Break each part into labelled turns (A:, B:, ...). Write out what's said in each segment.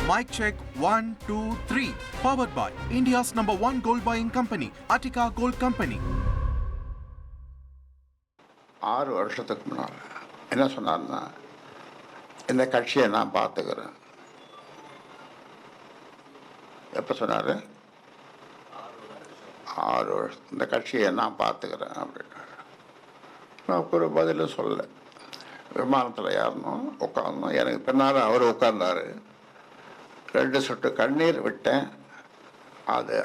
A: Mic check 1, 2, 3. Powered by India's #1 gold buying company, Attica Gold Company.
B: 6 வருஷத்துக்கு முன்னால் என்ன சொன்னார்னா, இந்த கட்சியை நான் பார்த்துக்கிறேன். எப்போ சொன்னார்? 6 வருஷம் இந்த கட்சியை நான் பார்த்துக்கிறேன் அப்படின்னாரு. நான் ஒரு பதிலும் சொல்லலை. விமானத்தில் ஏறணும், உட்காரணும். எனக்கு பின்னால் அவர் உட்கார்ந்தார். 2 சொட்டு கண்ணீர் விட்டேன். அது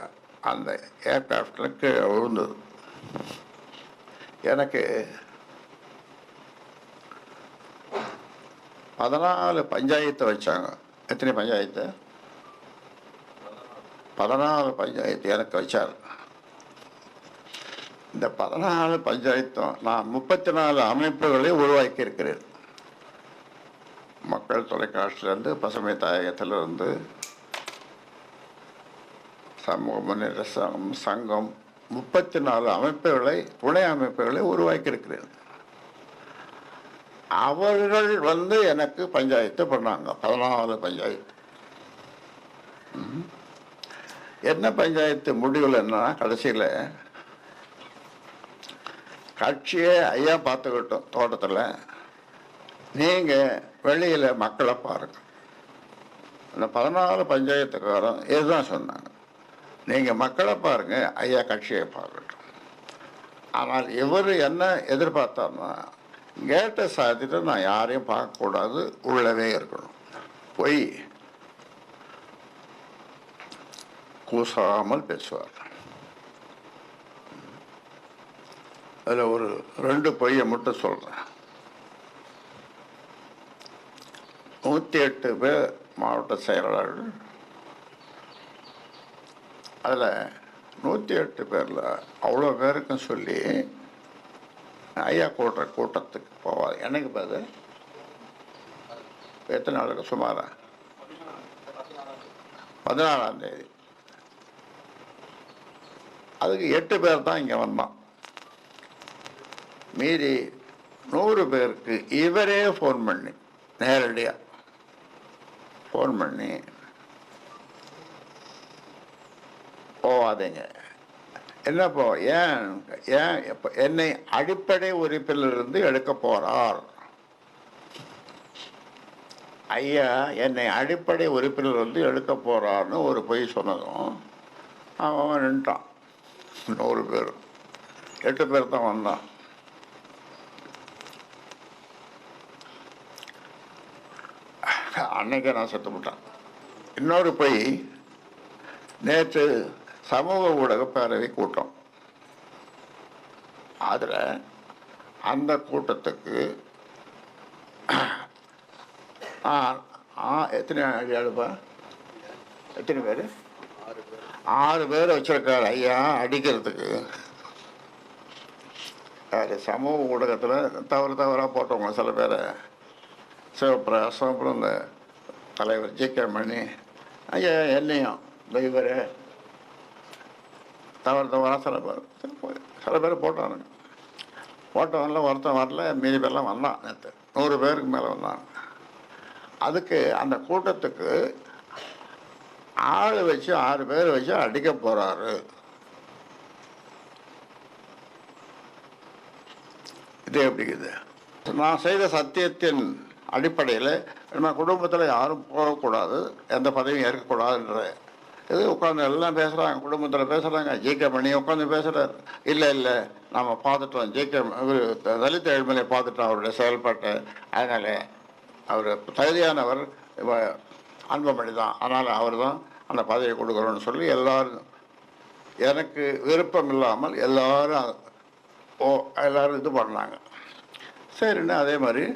B: அந்த ஏர்கிராஃப்டில் கீழே விழுந்தது. எனக்கு 14 பஞ்சாயத்தை வச்சாங்க. எத்தனை பஞ்சாயத்து? 14 பஞ்சாயத்து எனக்கு வச்சார். இந்த 14 பஞ்சாயத்தும் நான் 34 அமைப்புகளை உருவாக்கி இருக்கிறேன். மக்கள் தொலைக்காட்சியிலேருந்து, பசுமை தாயகத்திலிருந்து, சமூக முன்னேற்ற சங்கம் 34 அமைப்புகளை, துணை அமைப்புகளை உருவாக்கி இருக்கிறேன். அவர்கள் எனக்கு பஞ்சாயத்து பண்ணாங்க. 14 பஞ்சாயத்து. என்ன பஞ்சாயத்து முடிவில் என்ன, கடைசியில் கட்சியை ஐயா பார்த்துக்கிட்டோம் தோட்டத்தில், நீங்கள் வெளியில் மக்களை பாருங்கள். அந்த 14 பஞ்சாயத்துக்காரன் இதுதான் சொன்னாங்க, நீங்கள் மக்களை பாருங்கள், ஐயா கட்சியை பார்க்கட்டும். ஆனால் இவர் என்ன எதிர்பார்த்தார்னா, கேட்டை சாத்திட்டு நான் யாரையும் பார்க்கக்கூடாது, உள்ளவே இருக்கணும். போய் கூசாமல் பேசுவார். அதில் ஒரு 2 பொய்யை மட்டும் சொல்கிறேன். 108 பேர் மாவட்ட செயலாளர்கள். அதில் 108 பேரில் அவ்வளோ பேருக்கும் சொல்லி ஐயா கூட்டத்துக்கு போவார். எனக்கு பார்த்து எத்தனை நாளுக்கு? சுமாரா 14ஆம் தேதி. அதுக்கு 8 பேர் தான் இங்கே வந்தான். மீதி 100 பேருக்கு இவரே ஃபோன் பண்ணி, நேரடியாக ஃபோன் பண்ணி, போவாதீங்க, என்னப்போ, ஏன் என்னை அடிப்படை உறுப்பிலிருந்து எடுக்க போறார். ஐயா என்னை அடிப்படை உறுப்பிலிருந்து எடுக்க போறார்னு ஒரு பொய் சொன்னதும் அவன் நின்ட்டான். 100 பேர், 8 பேர் தான் வந்தான். அன்னைக்கே நான் செத்து விட்டான். இன்னொரு பொய், நேற்று சமூக ஊடக பேரவை கூட்டம். அதில் அந்த கூட்டத்துக்கு எத்தனை எழுப்பா, எத்தனை பேர்? 6 பேர் வச்சிருக்காரு ஐயா அடிக்கிறதுக்கு. சமூக ஊடகத்தில் தவறாக போட்டவங்க சில பேரை, சிவபிரகாசம், அப்புறம் இந்த தலைவர் ஜே.கே. மணி, ஐயா என்னையும் இவர் தவறாக சில பேர் போட்டானுங்க. போட்டவங்கள ஒருத்தன் வரல, மீதி பேர்லாம் வந்தான். நேற்று 100 பேருக்கு மேலே வந்தாங்க. அதுக்கு அந்த கூட்டத்துக்கு ஆள் வச்சு 6 பேர் வச்சு அடிக்க போகிறாரு. இது எப்படிங்குது? நான் செய்த சத்தியத்தின் அடிப்படையில் நம்ம குடும்பத்தில் யாரும் போகக்கூடாது, எந்த பதவியும் ஏற்கக்கூடாதுன்ற இது உட்காந்து எல்லாம் பேசுகிறாங்க. குடும்பத்தில் பேசுகிறாங்க. ஜே.கே. மணி உட்காந்து பேசுகிறார். இல்லை நம்ம பார்த்துட்டோம், ஜே.கே. தலித் ஏழ்மையை பார்த்துட்டோம் அவருடைய செயல்பாட்டை, அதனால் அவர் தகுதியானவர் அன்புமணி தான், அதனால் அவர் தான் அந்த பதவியை கொடுக்குறோன்னு சொல்லி எல்லோரும், எனக்கு விருப்பம் இல்லாமல் எல்லோரும் இது பண்ணாங்க. சரின்னு அதே மாதிரி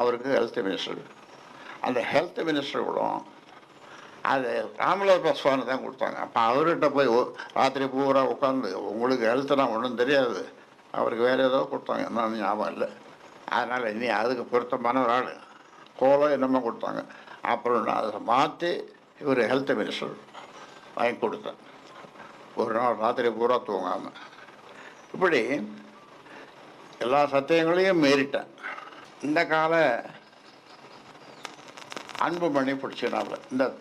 B: அவருக்கு ஹெல்த் மினிஸ்டர், அந்த ஹெல்த் மினிஸ்டர் கூட அது ராமலோக பாஸ்வான் தான் கொடுத்தாங்க. அப்போ அவர்கிட்ட போய் ராத்திரி பூரா உட்காந்து, உங்களுக்கு ஹெல்த்துனா ஒன்றும் தெரியாது, அவருக்கு வேறு ஏதோ கொடுத்தாங்க, என்னன்னு ஞாபகம் இல்லை. அதனால் இனி அதுக்கு பொருத்தமான ஒரு ஆள் கோலம் என்னமோ கொடுத்தாங்க. அப்புறம் நான் அதை மாற்றி இவர் ஹெல்த் மினிஸ்டர் வாங்கி கொடுத்தேன். ஒரு நாள் ராத்திரி பூரா தூங்காமல். இப்படி எல்லா சத்தியங்களையும் மீறிட்டேன். இந்த கால அன்புமணி பிடிச்சினால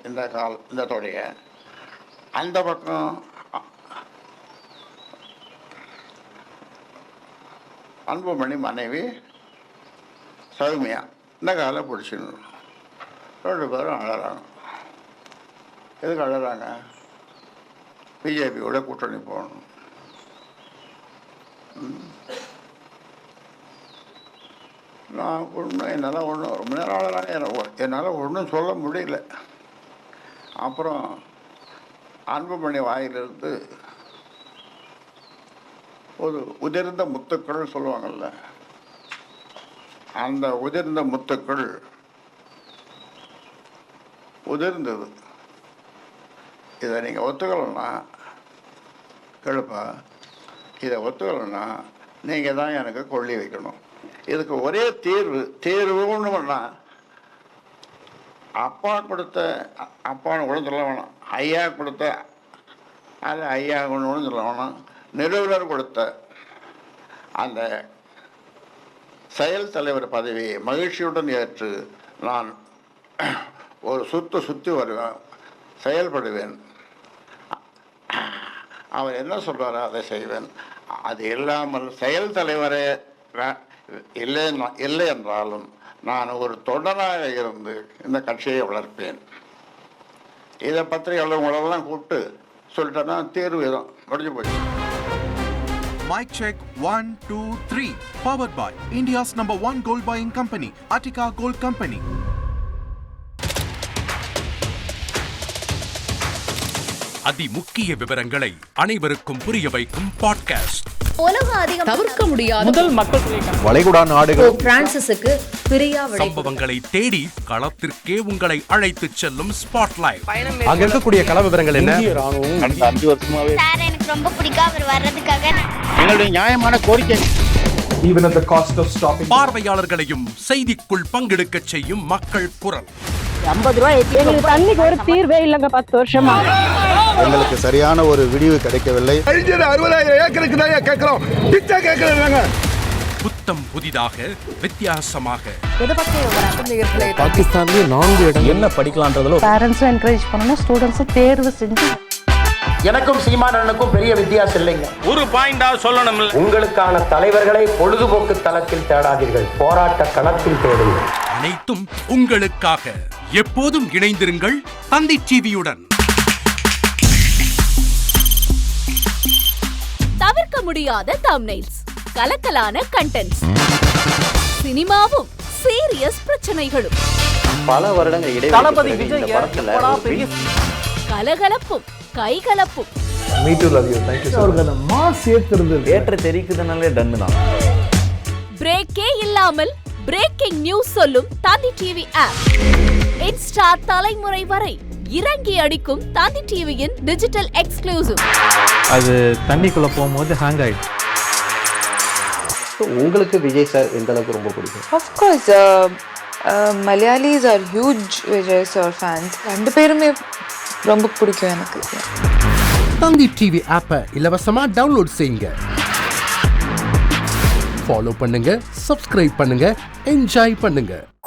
B: இந்த தொடைய அந்த பக்கம் அன்புமணி மனைவி சௌமியா இந்த காலை பிடிச்சிடணும். 2 பேரும் அழறாங்க. எதுக்கு அழறாங்க? பிஜேபியோட கூட்டணி போகணும். நான் என்னால் ரொம்ப நேரம் அழறாங்க. என்னால் ஒன்றும் சொல்ல முடியல. அப்புறம் அன்புமணி வாயிலிருந்து ஒரு உதிர்ந்த முத்துக்கள் சொல்லுவாங்கள்ல, அந்த உதிர்ந்த முத்துக்கள் உதிர்ந்தது. இதை நீங்கள் ஒத்துக்கலைன்னா கேளுப்பா, இதை ஒத்துக்கலைன்னா நீங்கள் தான் எனக்கு கொள்ளி வைக்கணும். இதுக்கு ஒரே தீர்வுன்னு பண்ணால் அப்பா கொடுத்த அப்பான்னு கூட சொல்ல வேணாம், ஐயா கொடுத்த அது ஐயா ஒன்று சொல்ல வேணாம், நிறுவனர் கொடுத்த அந்த செயல் தலைவர் பதவியை மகிழ்ச்சியுடன் ஏற்று நான் ஒரு சுற்றி வருவேன், செயல்படுவேன். அவர் என்ன சொல்கிறாரோ அதை செய்வேன். அது இல்லாமல் செயல் தலைவரே இல்லை என்றாலும் நான் ஒரு தொண்டனாக இருந்து இந்த கட்சியை வளர்ப்பேன். இதை பற்றி உள்ளவங்களெல்லாம் கூப்பிட்டு சொல்லிட்டேன்னா தீர்வு தான் முடிஞ்சு போச்சு.
A: Mic check 1 2 3. Powered by India's #1 gold buying company, Attica Gold Company.
C: அதிமுக்கிய விவரங்களை அனைவருக்கும் புரிய வைக்கும் பாட்காஸ்ட்.
D: தவிர்க்க முடியாத முதல் மக்கள்
E: வளைகுடா நாடுகள்
D: பிரான்சிஸுக்கு பிரியா
C: சம்பவங்களை தேடி களத்திற்கே உங்களை அழைத்து செல்லும் ஸ்பாட்லைட்.
E: அங்க இருக்கக்கூடிய கள விவரங்கள் என்ன?
F: கடந்த 5 வருஷமாவே
G: சார் எனக்கு ரொம்ப பிடிக்கும் அவர் வர்றதுக்காக.
F: எங்களுடைய நியாயமான கோரிக்கை.
E: Even at the cost of stopping.
C: பார்வையாளர்களையும் செய்திக்குள் பங்கெடுக்க செய்யும் மக்கள் குரல்.
H: 50 ரூபாய் எங்களுக்கு தண்ணிக்கு ஒரு தீர்வே இல்லைங்க 10 வருஷமா.
I: எங்களுக்கு சரியான ஒரு விடிவு கிடைக்கவில்லை.
E: 60,000 ஏக்கருக்கு தான் கேட்கிறோம், பிச்சை கேட்கறாங்க.
C: புத்தம் புதிதாக வித்தியாசமாக
E: பாகிஸ்தான்லயே 4 இடம் என்ன படிக்கலாம்ன்றதுல
H: பேரண்ட்ஸும் என்கரேஜ் பண்ணணும், ஸ்டூடெண்ட்ஸும் தேர்வு செஞ்சு.
J: எனக்கும் சீமானனுக்கும் பெரிய வித்தியாசம் இல்லைங்க.
F: ஒரு பாயிண்டா சொல்லணும்.
J: உங்களுக்கான தலைவர்களை பொழுதுபோக்கு தளத்தில் தேடாதீர்கள், போராட்ட களத்தில் தேடுங்கள்.
C: அனைத்தும் உங்களுக்காக. எப்போதும் இணைந்திருங்கள் தந்தி டிவியுடன்.
D: தவிர்க்க முடியாத தம்ப்நெயில்ஸ், கலக்கலான கண்டென்ட்ஸ், சினிமாவும் சீரியஸ் பிரச்சனைகளும்,
J: பல வருடங்கள்
H: தளபதி விஜய்
D: கலகலப்பும் கைகலப்பும்.
E: Me too love you. Thank you so much. Mass ஏத்துறது
J: ஏற்ற தெரிக்குதுனாலே டன்னு தான்.
D: பிரேக்கே இல்லாமல் பிரேக்கிங் நியூஸ் சொல்லும் தந்தி டிவி ஆப். இன்ஸ்டா தலைமுறை வரை இறங்கி அடிக்கும் தந்தி டிவியின் டிஜிட்டல் எக்ஸ்க்ளூசிவ்.
E: அது தண்ணிக்குள்ள போகும்போது ஹேங் ஆயிடுச்சு.
J: உங்களுக்கு விஜய் சார் எந்த அளவுக்கு ரொம்ப பிடிக்கும்?
K: Of course, Malayalis are huge Vijay sir fans. 2 பேருமே ரொம்ப பிடிக்கும் எனக்கு.
C: தந்தி டிவி ஆப்பை இலவசமா டவுன்லோட் செய்யுங்க. ஃபாலோ பண்ணுங்க, சப்ஸ்கிரைப் பண்ணுங்க, என்ஜாய் பண்ணுங்க.